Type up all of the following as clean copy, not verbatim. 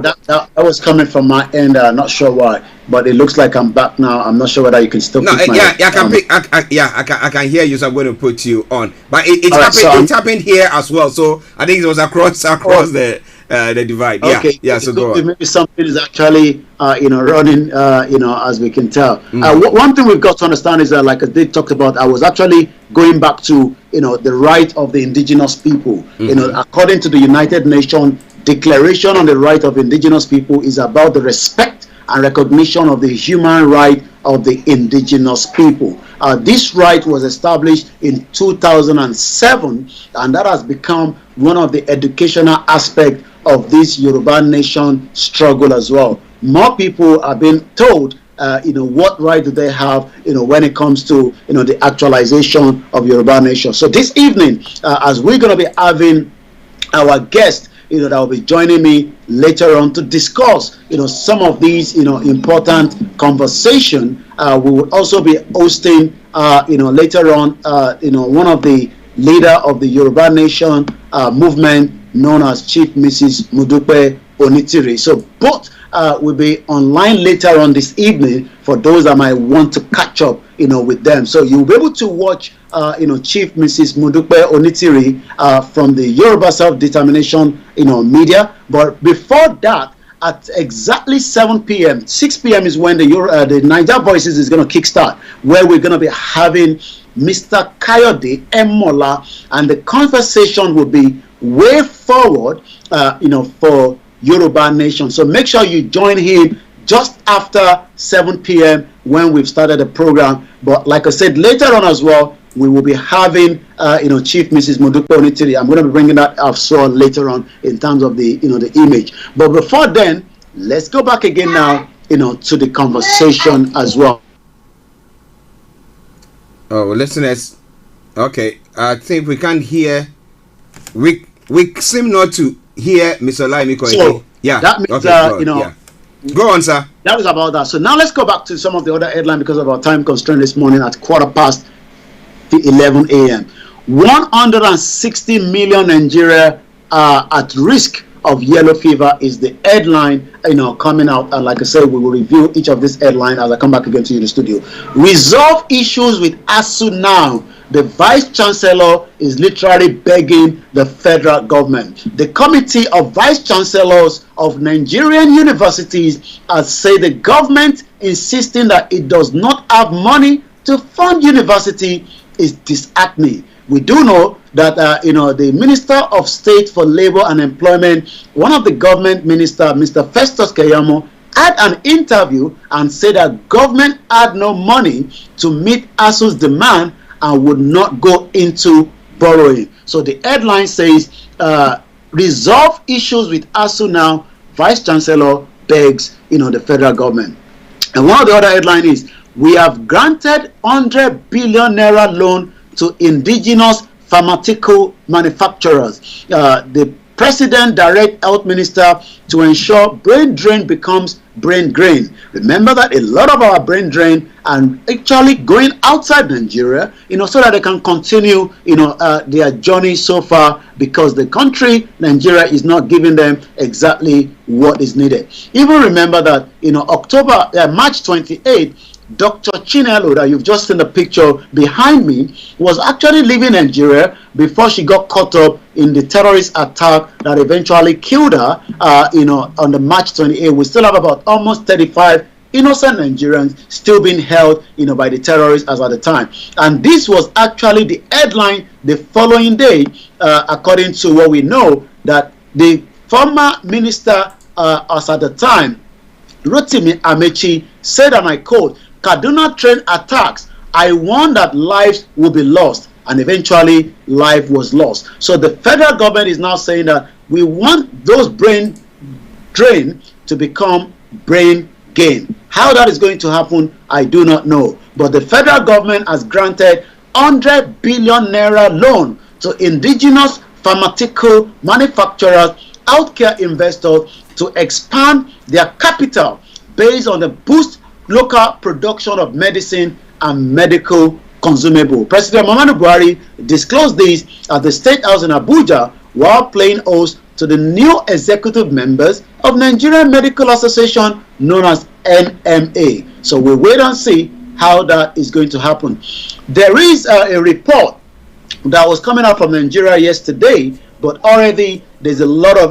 That was coming from my end. Not sure why, but it looks like I'm back now. I'm not sure whether you can still. No, pick my, yeah, I can pick. I can hear you. So I'm going to put you on. But it All right, happened. so It happened here as well. So I think it was across the divide. Yeah, okay, yeah. So go on. maybe something is actually running as we can tell. One thing we've got to understand is that, like I did talk about, I was actually going back to the right of the indigenous people. According to the United Nations Declaration on the Right of Indigenous People, is about the respect and recognition of the human right of the indigenous people. This right was established in 2007, and that has become one of the educational aspects of this Yoruba nation struggle as well. More people are being told what right do they have when it comes to the actualization of Yoruba nation. So this evening, as we're going to be having our guest that will be joining me later on to discuss some of these important conversation, we will also be hosting later on one of the leader of the Yoruba nation movement, known as Chief Mrs. Modupe Onitiri. So both will be online later on this evening for those that might want to catch up with them. So you'll be able to watch Chief Mrs. Modupe Onitiri from the Yoruba Self-Determination media. But before that, at exactly 7 p.m., 6 p.m. is when the Niger Voices is going to kickstart, where we're going to be having Mr. Kayode Emola, and the conversation will be way forward, for Yoruba Nation. So make sure you join him just after 7 p.m. when we've started the program. But like I said, later on as well, we will be having Chief Mrs. Modupe Onitiri. I'm going to be bringing that up so later on in terms of the the image. But before then, let's go back again now to the conversation as well. Oh, listeners, okay, I think we can't hear. We seem not to hear Mr. Olayomi Koiki. So yeah, that means yeah. Go on, sir. That was about that. So now let's go back to some of the other headlines because of our time constraint this morning at 11 a.m. 160 million Nigeria are at risk of yellow fever is the headline coming out, and like I said, we will review each of these headlines as I come back again to you in the studio. Resolve issues with ASU now. The Vice Chancellor is literally begging the federal government. The Committee of Vice Chancellors of Nigerian Universities has said the government insisting that it does not have money to fund university is disheartening. We do know that the Minister of State for Labor and Employment, one of the government minister, Mr. Festus Keyamo, had an interview and said that government had no money to meet ASU's demand and would not go into borrowing. So the headline says, resolve issues with ASU now, Vice Chancellor begs the federal government. And one of the other headline is, we have granted 100 billion naira loan to indigenous pharmaceutical manufacturers. The president direct health minister to ensure brain drain becomes brain drain. Remember that a lot of our brain drain are actually going outside Nigeria, so that they can continue, their journey so far, because the country, Nigeria, is not giving them exactly what is needed. Even remember that, March 28th, Dr. Chinelo, that you've just seen the picture behind me, was actually leaving Nigeria before she got caught up in the terrorist attack that eventually killed her, on the March 28th. We still have about almost 35 innocent Nigerians still being held, by the terrorists as at the time. And this was actually the headline the following day, according to what we know, that the former minister, as at the time, Rotimi Amechi, said, and I quote, "Kaduna train attacks, I warned that lives will be lost," and eventually life was lost. So the federal government is now saying that we want those brain drain to become brain gain. How that is going to happen, I do not know. But the federal government has granted 100 billion naira loan to indigenous pharmaceutical manufacturers, healthcare investors to expand their capital based on the boost local production of medicine and medical consumable. President Muhammadu Buhari disclosed this at the State House in Abuja while playing host to the new executive members of Nigerian Medical Association, known as NMA. So we'll wait and see how that is going to happen. There is a report that was coming out from Nigeria yesterday, but already there's a lot of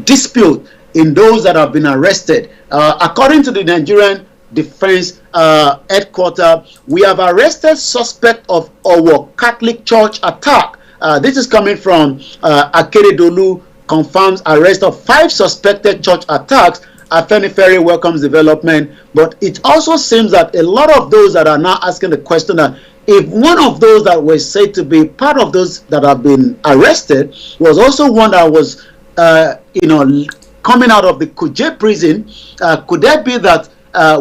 dispute in those that have been arrested. According to the Nigerian Defense Headquarters, we have arrested suspect of our Catholic Church attack. This is coming from Akeredolu confirms arrest of 5 suspected church attacks. Afenifere welcomes development, but it also seems that a lot of those that are now asking the question that if one of those that were said to be part of those that have been arrested was also one that was, coming out of the Kuje prison, could that be that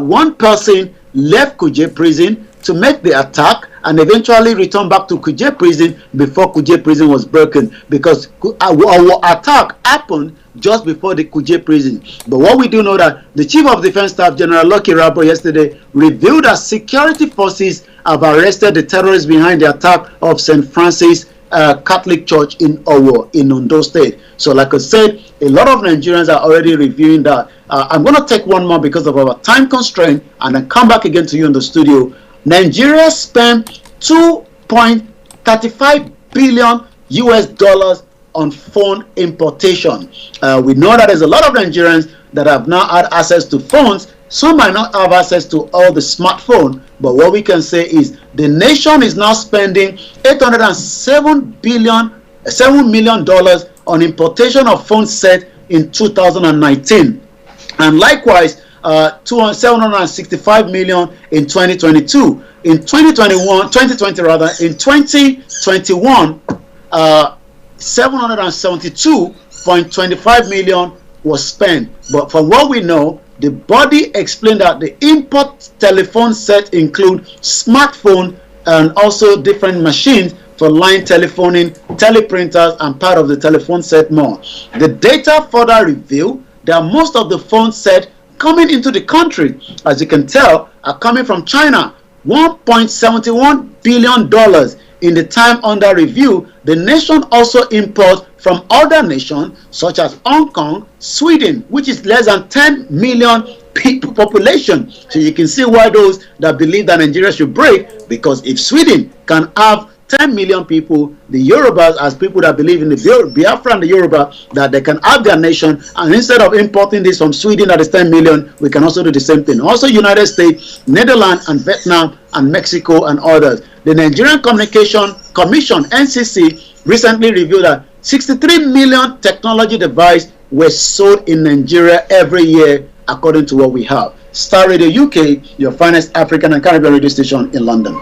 one person left Kuje prison to make the attack and eventually returned back to Kuje prison before Kuje prison was broken? Because our attack happened just before the Kuje prison. But what we do know that the Chief of Defense Staff, General Lucky Rabo, yesterday revealed that security forces have arrested the terrorists behind the attack of St. Francis Catholic Church in Owo, in Ondo State. So like I said, a lot of Nigerians are already reviewing that. I'm going to take one more because of our time constraint and then come back again to you in the studio. Nigeria spent $2.35 billion US on phone importation. We know that there's a lot of Nigerians that have now had access to phones. Some might not have access to all the smartphone, but what we can say is the nation is now spending $807 million on importation of phone sets in 2019, and likewise 765 million in 2022. In 2020 rather, in 2021, 772.25 million was spent. But from what we know, the body explained that the import telephone set include smartphone and also different machines for line telephoning, teleprinters, and part of the telephone set more. The data further reveal that most of the phone set coming into the country, as you can tell, are coming from China. $1.71 billion in the time under review. The nation also imports from other nations such as Hong Kong, Sweden, which is less than 10 million people population. So you can see why those that believe that Nigeria should break, because if Sweden can have 10 million people, the Yorubas, as people that believe in the Biafra and the Yoruba, that they can have their nation, and instead of importing this from Sweden that is 10 million, we can also do the same thing. Also United States, Netherlands and Vietnam and Mexico and others. The Nigerian Communication Commission, NCC, recently revealed that 63 million technology devices were sold in Nigeria every year, according to what we have. Star Radio UK, your finest African and Caribbean radio station in London.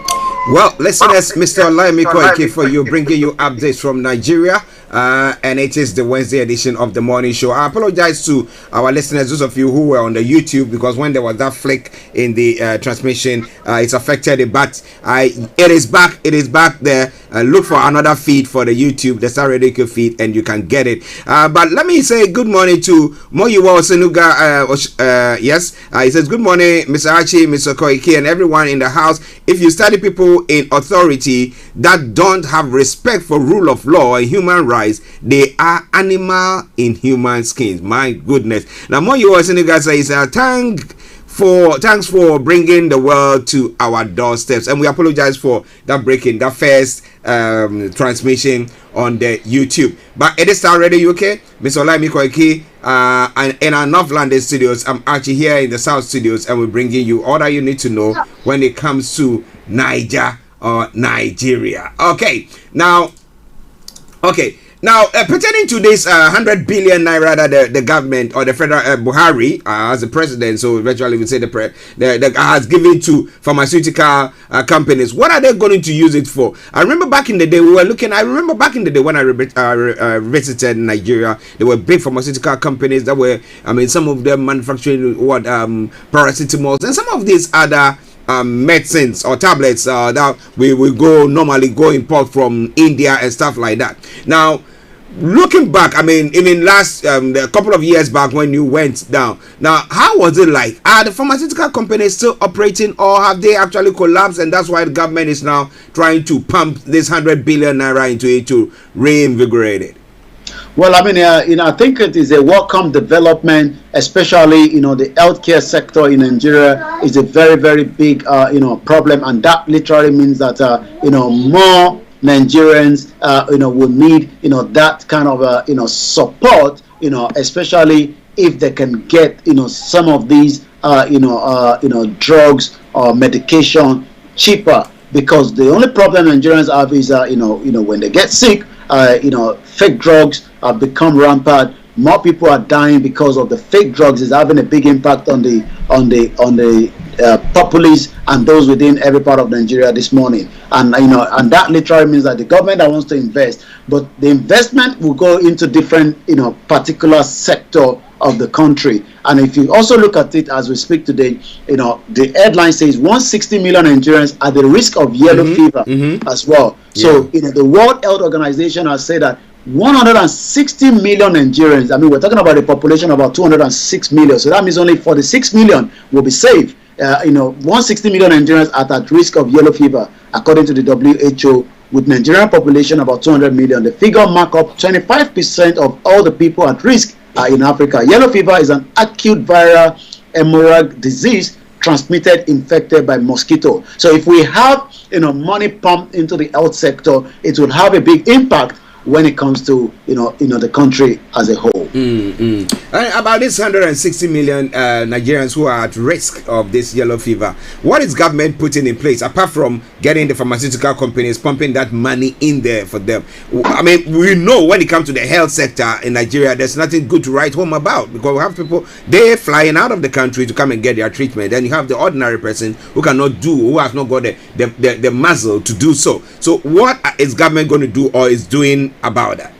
Well, listeners, Mr. Olayomi Koiki for you, bringing you updates from Nigeria. And it is the Wednesday edition of the morning show. I apologize to our listeners, those of you who were on the YouTube, because when there was that flick in the transmission, it's affected it. But it is back. It is back there. Look for another feed for the YouTube, the Starr Radio feed, and you can get it. But let me say good morning to Moyiwa Osenuga. Yes, he says good morning, Mr. Archie, Mr. Koiki, and everyone in the house. If you study people in authority that don't have respect for rule of law and human rights, they are animal in human skins. My goodness. Now, Moyiwa Osenuga says thanks for bringing the world to our doorsteps, and we apologize for that breaking, that first transmission on the YouTube. But it is Starr Radio UK, Mr. Olayomi Koiki, and in our North London studios. I'm actually here in the South studios, and we're bringing you all that you need to know when it comes to Niger or Nigeria. Okay, now pertaining to this 100 billion naira that the government or the federal Buhari as the president, so eventually we say the has given to pharmaceutical companies, what are they going to use it for? I remember back in the day when I visited Nigeria, there were big pharmaceutical companies that were, some of them manufacturing paracetamol and some of these other medicines or tablets that we normally go import from India and stuff like that. Now, looking back, even last a couple of years back when you went down, now how was it like? Are the pharmaceutical companies still operating, or have they actually collapsed, and that's why the government is now trying to pump this 100 billion naira into it to reinvigorate it? Well, I mean, I think it is a welcome development, especially, the healthcare sector in Nigeria is a very, very big, problem, and that literally means that, more Nigerians, will need, that kind of, support, especially if they can get, some of these, drugs or medication cheaper, because the only problem Nigerians have is, when they get sick, fake drugs have become rampant. More people are dying because of the fake drugs. Is having a big impact on the populace and those within every part of Nigeria this morning. And and that literally means that the government that wants to invest, but the investment will go into different particular sector of the country. And if you also look at it as we speak today, the headline says 160 million Nigerians are at the risk of yellow fever as well. So the World Health Organization has said that 160 million Nigerians, I mean, we're talking about a population of about 206 million, so that means only 46 million will be saved. 160 million Nigerians are at risk of yellow fever, according to the WHO, with Nigerian population about 200 million. The figure mark up 25% of all the people at risk are in Africa. Yellow fever is an acute viral hemorrhagic disease transmitted infected by mosquito. So if we have money pumped into the health sector, it will have a big impact when it comes to the country as a whole. About this 160 million Nigerians who are at risk of this yellow fever, what is government putting in place apart from getting the pharmaceutical companies pumping that money in there for them? I mean, we know when it comes to the health sector in Nigeria, there's nothing good to write home about, because we have people, they're flying out of the country to come and get their treatment. Then you have the ordinary person who has not got the muzzle to do so. So what is government going to do or is doing about that?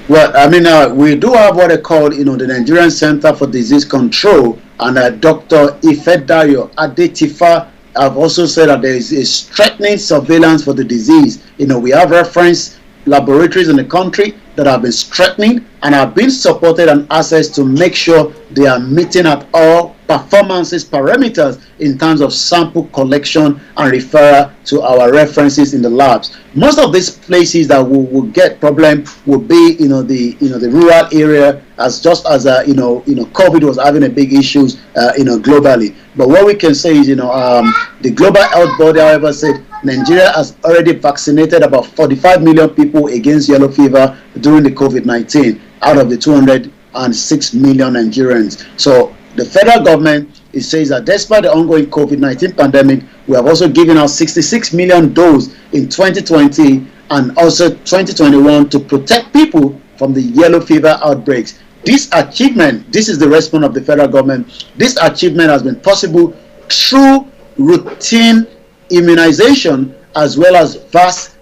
Well, I mean, we do have what they call, the Nigerian Center for Disease Control, and Dr. Ifedayo Adetifa have also said that there is a strengthening surveillance for the disease. We have reference laboratories in the country that have been strengthening and have been supported and access to make sure they are meeting at all performances parameters in terms of sample collection and referral to our references in the labs. Most of these places that will get problem will be the rural area, as COVID was having a big issues globally. But what we can say is the Global Health Body, however, said Nigeria has already vaccinated about 45 million people against yellow fever during the COVID-19 out of the 206 million Nigerians. So the federal government, it says that despite the ongoing COVID-19 pandemic, we have also given out 66 million doses in 2020 and also 2021 to protect people from the yellow fever outbreaks. This achievement, this is the response of the federal government. This achievement has been possible through routine immunization as well as vast